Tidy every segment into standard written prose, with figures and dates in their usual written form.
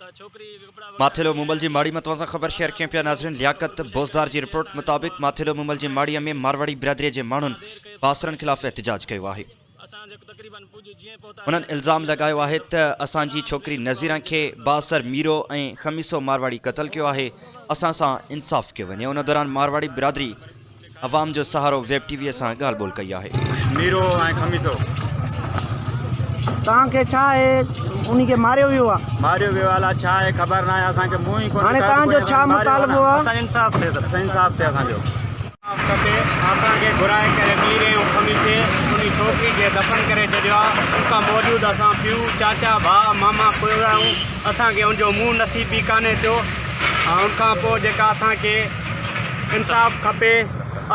माथेलो मुमल जी माड़ी मतवाजा खबर शेयर करें पिया नाज़रीन। लियाकत बोज़दार की रिपोर्ट मुताबिक माथेलो मुमल जी माड़ीअ में मारवाड़ी बिरादरी के माण्हुनि बासरनि खिलाफ़ एहतजाज किया है। उन्हनि इल्ज़ाम लगायो है त असांजी छोकरी नज़ीरा के बासर मीरो ऐं खमीसो मारवाड़ी कत्ल किया है। असां सां इंसाफ़ कयो वञे। उन दौरान मारवाड़ी बिरादरी अवाम जो सहारो वेब टीवी सां ॻाल्हि ॿोल कई है। मीरो ऐं खमीसो तव्हांखे छा आहे उनखे मारियो वियो आहे? मारियो वियो आहे छा आहे ख़बर न आहे असांखे मुंहुं ई कोन। हाणे तव्हांजो छा मुतालबो आहे? असांजो इंसाफ़ थिए इंसाफ़ थिए असांजो खपे। असांखे घुराए करे मीरे ऐं खमीसे उन छोकिरी खे दफ़न करे छॾियो आहे। उनखां मौजूदु असां पियूं चाचा भाउ मामा पियो आहियूं। असांखे उनजो मुंहुं नसीब बि कान्हे थियो। ऐं उनखां पोइ जेका असांखे इंसाफ़ खपे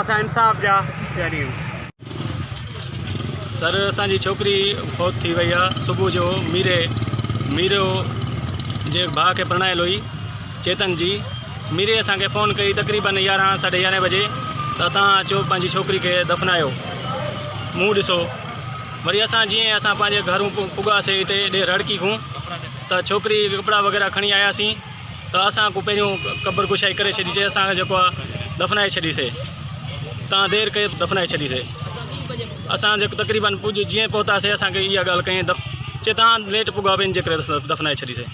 असां इंसाफ़ जा तयारी आहियूं। सर असांजी छोकिरी फौत थी वई आहे। सुबुह जो मीरो जे भाउ खे परणायल हुई चेतन जी। मीरे असांखे फ़ोन कई तक़रीबन 11 साढे 11 बजे त तव्हां अचो पंहिंजी छोकिरी खे दफ़नायो मुंहुं ॾिसो। वरी असां जीअं असां पंहिंजे घरूं पुॻासीं हिते ॾे रड़की खां त छोकिरी कपिड़ा वग़ैरह खणी आयासीं त असां को पहिरियों क़बर कुशाई करे छॾीसीं। असांखे जेको आहे दफ़नाए छॾीसीं। तव्हां देरि कयो दफ़नाए छॾीसीं। असां जेको तक़रीबन जीअं पहुतासीं असांखे इहा ॻाल्हि कई चए तव्हां लेट पुॻा ॿिनि जे करे दफ़नाए छॾीसीं।